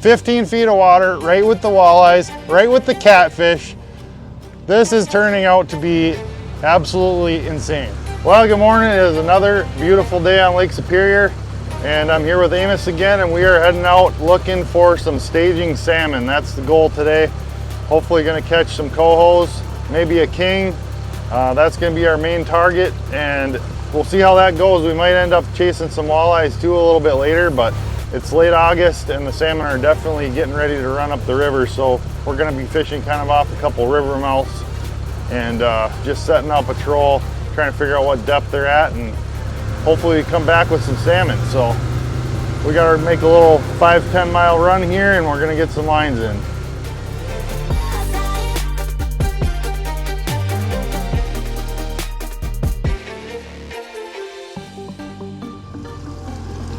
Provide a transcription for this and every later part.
15 feet of water, right with the walleyes, right with the catfish. This is turning out to be absolutely insane. Well, good morning. It is another beautiful day on Lake Superior, and I'm here with Amos again, and we are heading out looking for some staging salmon. That's the goal today. Hopefully gonna catch some cohos, maybe a king. That's gonna be our main target, and we'll see how that goes. We might end up chasing some walleyes too a little bit later, but it's late August and the salmon are definitely getting ready to run up the river, so we're gonna be fishing kind of off a couple river mouths and just setting up a troll, trying to figure out what depth they're at, and hopefully we come back with some salmon. So we gotta make a little 5-10 mile run here, and we're gonna get some lines in.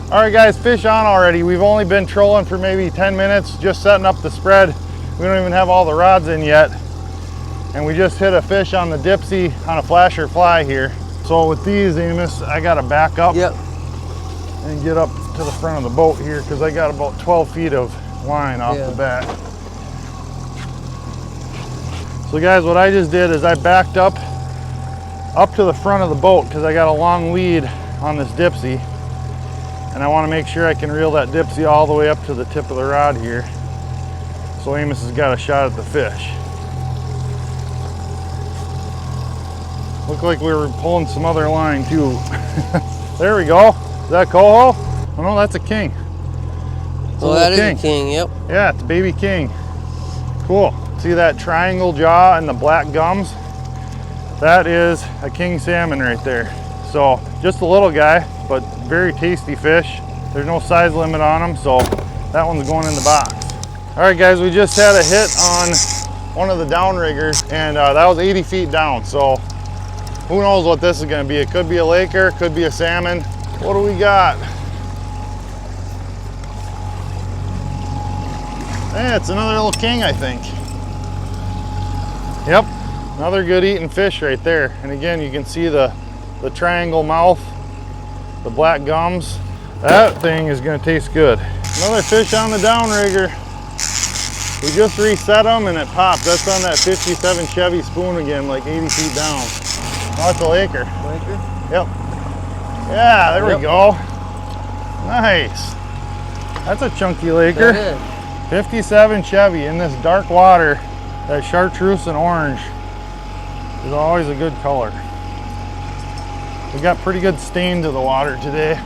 All right guys, fish on already. We've only been trolling for maybe 10 minutes, just setting up the spread. We don't even have all the rods in yet. And we just hit a fish on the dipsy on a flasher fly here. So with these, Amos, I gotta back up and get up to the front of the boat here because I got about 12 feet of line off the bat. So guys, what I just did is I backed up to the front of the boat because I got a long lead on this dipsy. And I want to make sure I can reel that dipsy all the way up to the tip of the rod here. So Amos has got a shot at the fish. Looked like we were pulling some other line too. There we go. Is that coho? Oh no, that's a king. Oh, that is a king, yep. Yeah, it's a baby king. Cool. See that triangle jaw and the black gums? That is a king salmon right there. So just a little guy, but very tasty fish. There's no size limit on them, so that one's going in the box. All right guys, we just had a hit on one of the downriggers, and that was 80 feet down. So who knows what this is gonna be. It could be a laker, could be a salmon. What do we got? Hey, it's another little king, I think. Yep, another good eating fish right there. And again, you can see the triangle mouth, the black gums. That thing is gonna taste good. Another fish on the downrigger. We just reset them and it popped. That's on that 57 Chevy spoon again, like 80 feet down. Oh, it's a laker. Laker? Yep. Yeah, there we go. Nice. That's a chunky laker. 57 Chevy in this dark water. That chartreuse and orange is always a good color. We got pretty good stain to the water today,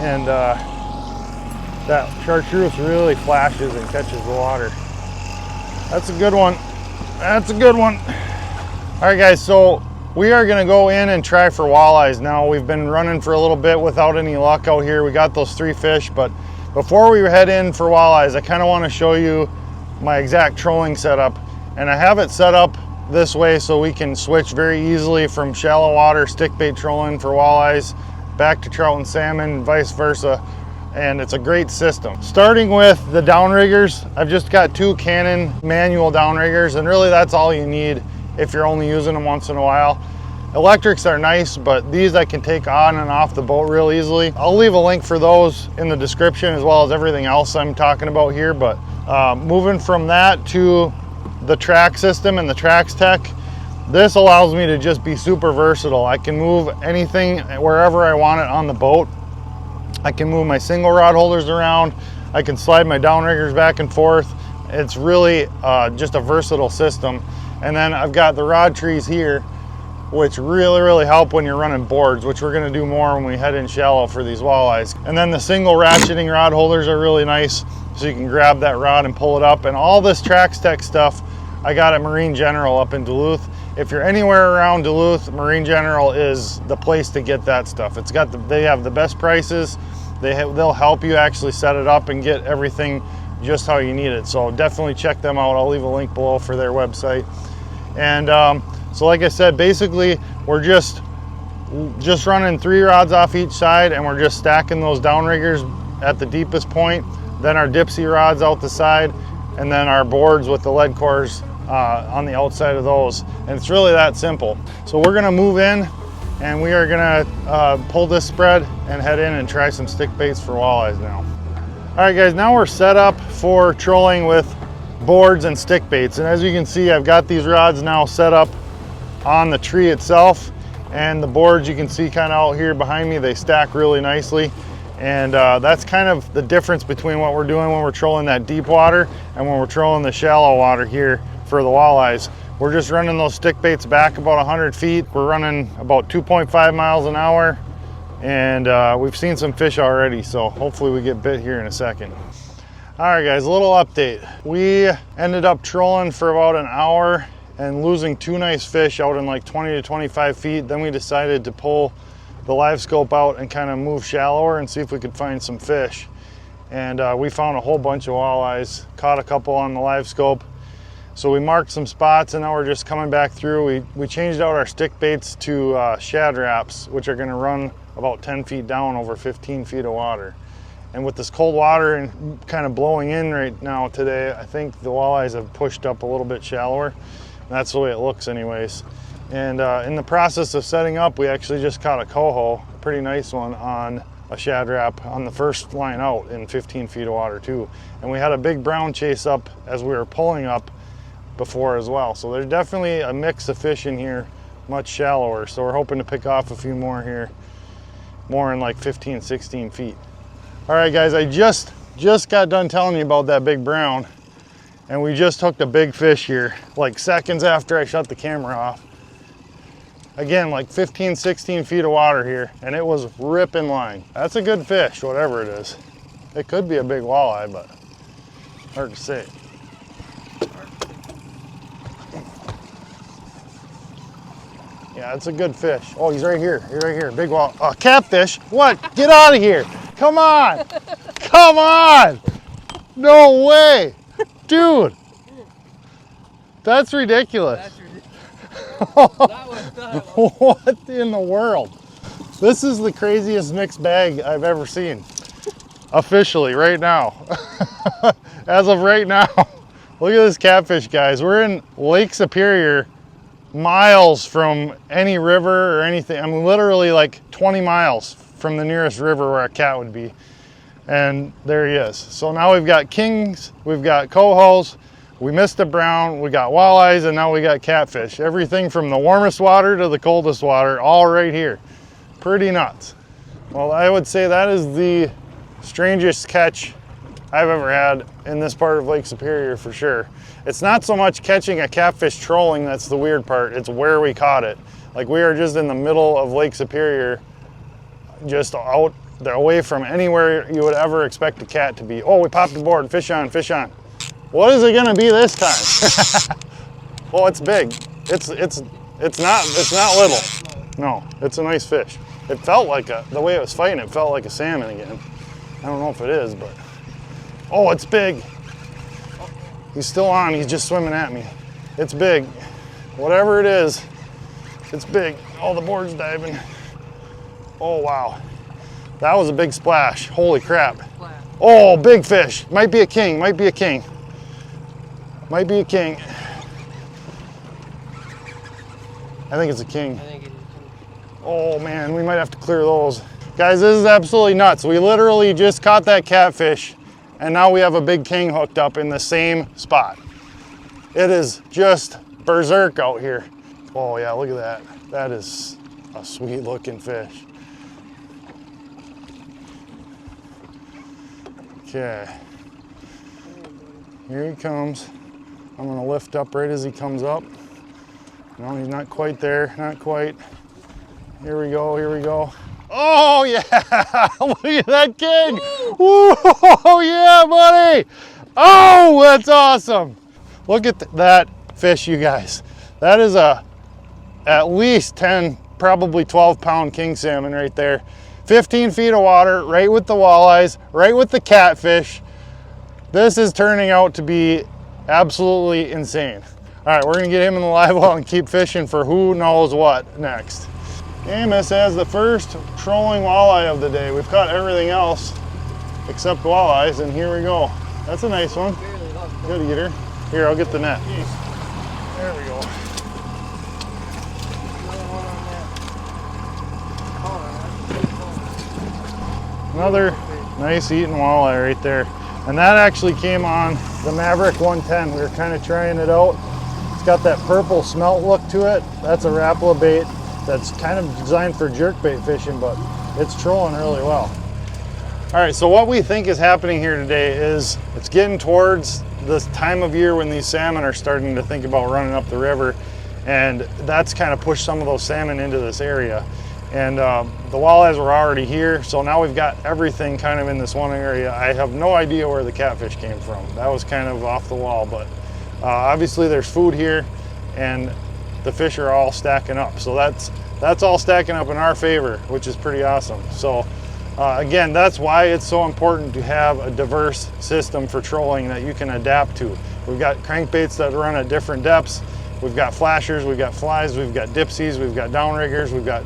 and that chartreuse really flashes and catches the water. That's a good one. That's a good one. All right guys, so we are gonna go in and try for walleyes now. We've been running for a little bit without any luck out here. We got those 3 fish, but before we head in for walleyes, I kind of want to show you my exact trolling setup. And I have it set up this way so we can switch very easily from shallow water stick bait trolling for walleyes back to trout and salmon, vice versa. And it's a great system. Starting with the downriggers, I've just got 2 Canon manual downriggers, and really that's all you need if you're only using them once in a while. Electrics are nice, but these I can take on and off the boat real easily. I'll leave a link for those in the description as well as everything else I'm talking about here. But moving from that to the track system and the Trax Tech, this allows me to just be super versatile. I can move anything wherever I want it on the boat. I can move my single rod holders around. I can slide my downriggers back and forth. It's really just a versatile system. And then I've got the rod trees here, which really help when you're running boards, which we're gonna do more when we head in shallow for these walleyes. And then the single ratcheting rod holders are really nice, so you can grab that rod and pull it up. And all this Trax Tech stuff I got at Marine General up in Duluth. If you're anywhere around Duluth, Marine General is the place to get that stuff. It's got they have the best prices. They'll help you actually set it up and get everything just how you need it. So definitely check them out. I'll leave a link below for their website. And so like I said, basically we're just running 3 rods off each side, and we're just stacking those downriggers at the deepest point, then our dipsy rods out the side, and then our boards with the lead cores on the outside of those. And it's really that simple. So we're gonna move in, and we are gonna pull this spread and head in and try some stick baits for walleyes now. All All right guys, now we're set up for trolling with boards and stick baits. And as you can see, I've got these rods now set up on the tree itself. And the boards you can see kind of out here behind me, they stack really nicely. And that's kind of the difference between what we're doing when we're trolling that deep water and when we're trolling the shallow water here for the walleyes. We're just running those stick baits back about 100 feet. We're running about 2.5 miles an hour. And we've seen some fish already, so hopefully we get bit here in a second. All right guys, a little update. We ended up trolling for about an hour and losing 2 nice fish out in like 20 to 25 feet. Then we decided to pull the live scope out and kind of move shallower and see if we could find some fish. And we found a whole bunch of walleyes, caught a couple on the live scope. So we marked some spots and now we're just coming back through. We changed out our stick baits to shad wraps, which are gonna run about 10 feet down over 15 feet of water. And with this cold water and kind of blowing in right now today, I think the walleyes have pushed up a little bit shallower. That's the way it looks anyways. And in the process of setting up, we actually just caught a coho, a pretty nice one, on a shad wrap on the first line out in 15 feet of water too. And we had a big brown chase up as we were pulling up before as well. So there's definitely a mix of fish in here, much shallower. So we're hoping to pick off a few more here, more in like 15, 16 feet. All right guys, I just got done telling you about that big brown, and we just hooked a big fish here, like seconds after I shut the camera off. Again, like 15, 16 feet of water here, and it was ripping line. That's a good fish, whatever it is. It could be a big walleye, but hard to say. Yeah, it's a good fish. Oh, he's right here. He's right here. Big catfish. What? Get out of here. Come on. Come on. No way. Dude. That's ridiculous. That's ridiculous. What in the world? This is the craziest mixed bag I've ever seen. Officially, right now. As of right now. Look at this catfish, guys. We're in Lake Superior, miles from any river or anything. I'm literally like 20 miles from the nearest river where a cat would be. And there he is. So now we've got kings, we've got cohos, we missed a brown, we got walleyes, and now we got catfish. Everything from the warmest water to the coldest water, all right here. Pretty nuts. Well, I would say that is the strangest catch I've ever had in this part of Lake Superior for sure. It's not so much catching a catfish trolling that's the weird part, it's where we caught it. Like we are just in the middle of Lake Superior, just out there away from anywhere you would ever expect a cat to be. Oh, we popped a board, fish on, fish on. What is it gonna be this time? Oh, it's big. It's not little. No, it's a nice fish. It felt like the way it was fighting, it felt like a salmon again. I don't know if it is, but. Oh, it's big. He's still on, he's just swimming at me. It's big. Whatever it is, it's big. Oh, the board's diving. Oh, wow. That was a big splash. Holy crap. Oh, big fish. Might be a king, might be a king. Might be a king. I think it's a king. Oh man, we might have to clear those. Guys, this is absolutely nuts. We literally just caught that catfish and now we have a big king hooked up in the same spot. It is just berserk out here. Oh yeah, look at that. That is a sweet looking fish. Okay, here he comes. I'm gonna lift up right as he comes up. No, he's not quite there, not quite. Here we go, here we go. Oh yeah, look at that king. Woo! Whoa, yeah, buddy. Oh, that's awesome. Look at that fish, you guys. That is at least 10, probably 12-pound king salmon right there. 15 feet of water, right with the walleyes, right with the catfish. This is turning out to be absolutely insane. All right, we're gonna get him in the live well and keep fishing for who knows what next. Amos has the first trolling walleye of the day. We've caught everything else except walleyes, and here we go. That's a nice one. Good eater. Here, I'll get the net. There we go. Another nice eating walleye right there. And that actually came on the Maverick 110. We were kind of trying it out. It's got that purple smelt look to it. That's a Rapala bait that's kind of designed for jerkbait fishing, but it's trolling really well. All right, so what we think is happening here today is it's getting towards this time of year when these salmon are starting to think about running up the river, and that's kind of pushed some of those salmon into this area. And the walleyes were already here, so now we've got everything kind of in this one area. I have no idea where the catfish came from. That was kind of off the wall, but obviously there's food here, and the fish are all stacking up. So that's all stacking up in our favor, which is pretty awesome. So again, that's why it's so important to have a diverse system for trolling that you can adapt to. We've got crankbaits that run at different depths. We've got flashers, we've got flies, we've got dipsies, we've got downriggers, we've got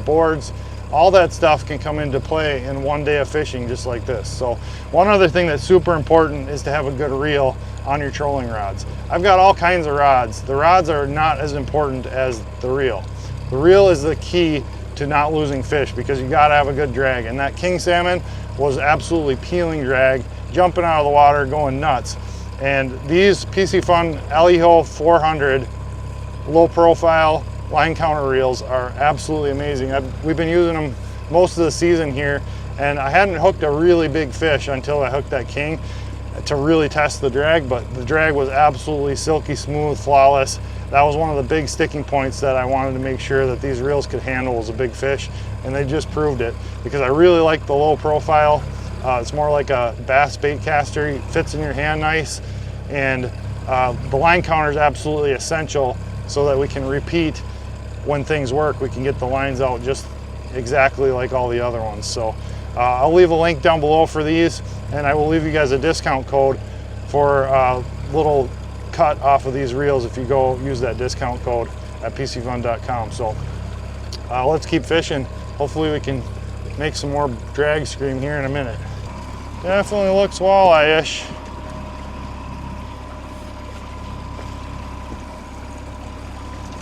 boards. All that stuff can come into play in one day of fishing just like this. So one other thing that's super important is to have a good reel on your trolling rods. I've got all kinds of rods. The rods are not as important as the reel. The reel is the key to not losing fish, because you got to have a good drag. And that king salmon was absolutely peeling drag, jumping out of the water, going nuts. And these PC Fun Alejo 400 low profile line counter reels are absolutely amazing. We've been using them most of the season here, and I hadn't hooked a really big fish until I hooked that king to really test the drag, but the drag was absolutely silky smooth, flawless. That was one of the big sticking points that I wanted to make sure that these reels could handle as a big fish, and they just proved it, because I really like the low profile. It's more like a bass bait caster. It fits in your hand nice, and the line counter is absolutely essential so that we can repeat when things work. We can get the lines out just exactly like all the other ones. So I'll leave a link down below for these, and I will leave you guys a discount code for a little cut off of these reels if you go use that discount code at pcfun.com. So let's keep fishing. Hopefully we can make some more drag scream here in a minute. Definitely looks walleye-ish.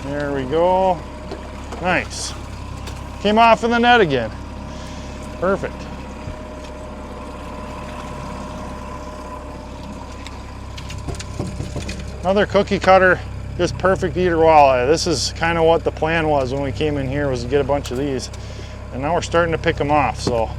There we go. Nice. Came off in the net again. Perfect. Another cookie cutter, just perfect eater walleye. This is kind of what the plan was when we came in here, was to get a bunch of these. And now we're starting to pick them off, so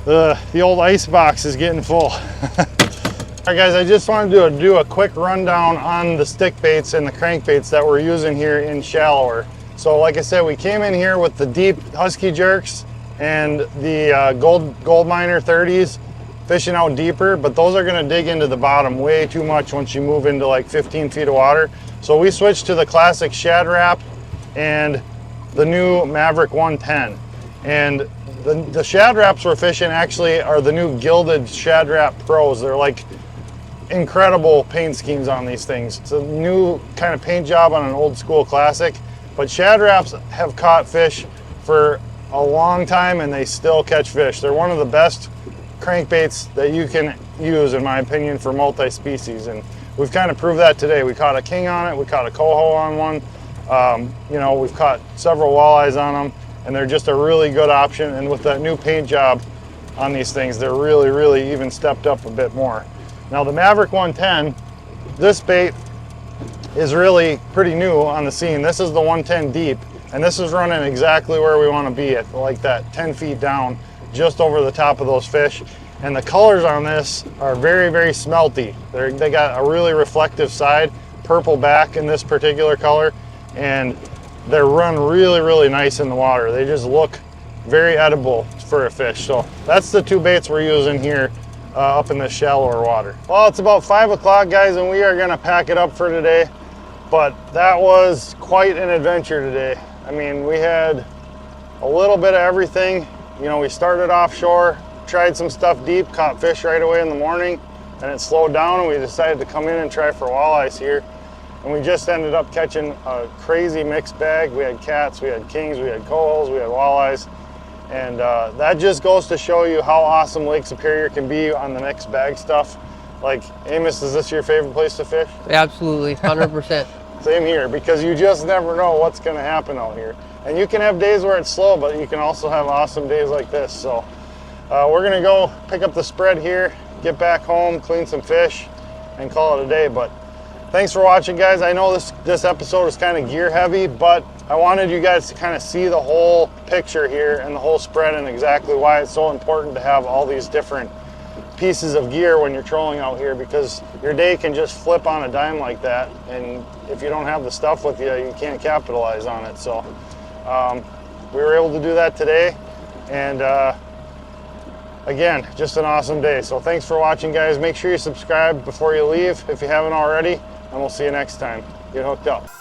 the old ice box is getting full. All right guys, I just wanted to do a quick rundown on the stick baits and the crankbaits that we're using here in shallower. So like I said, we came in here with the deep husky jerks and the gold miner 30s, fishing out deeper, but those are gonna dig into the bottom way too much once you move into like 15 feet of water. So we switched to the classic Shad Rap and the new Maverick 110. And the Shad Raps we're fishing actually are the new gilded Shad Rap Pros. They're like incredible paint schemes on these things. It's a new kind of paint job on an old school classic, but Shad Raps have caught fish for a long time and they still catch fish. They're one of the best crankbaits that you can use, in my opinion, for multi-species, and we've kind of proved that today. We caught a king on it, we caught a coho on one, you know, we've caught several walleyes on them, and they're just a really good option. And with that new paint job on these things, they're really even stepped up a bit more. Now the Maverick 110, this bait is really pretty new on the scene. This is the 110 deep, and this is running exactly where we want to be at, like that 10 feet down, just over the top of those fish. And the colors on this are very smelty. They got a really reflective side, purple back in this particular color, and they're run really nice in the water. They just look very edible for a fish. So that's the two baits we're using here up in this shallower water. Well, it's about 5 o'clock, guys, and we are gonna pack it up for today. But that was quite an adventure today. I mean, we had a little bit of everything. You know, we started offshore, tried some stuff deep, caught fish right away in the morning, and it slowed down, and we decided to come in and try for walleyes here. And we just ended up catching a crazy mixed bag. We had cats, we had kings, we had cohos, we had walleyes. And that just goes to show you how awesome Lake Superior can be on the mixed bag stuff. Like, Amos, is this your favorite place to fish? Absolutely, 100%. Same here, because you just never know what's gonna happen out here. And you can have days where it's slow, but you can also have awesome days like this. So we're gonna go pick up the spread here get back home, clean some fish, and call it a day. But thanks for watching, guys. I know this episode is kind of gear heavy, but I wanted you guys to kind of see the whole picture here and the whole spread and exactly why it's so important to have all these different pieces of gear when you're trolling out here, because your day can just flip on a dime like that, and if you don't have the stuff with you, you can't capitalize on it. So we were able to do that today, and again, just an awesome day. So thanks for watching, guys. Make sure you subscribe before you leave if you haven't already, and we'll see you next time. Get hooked up.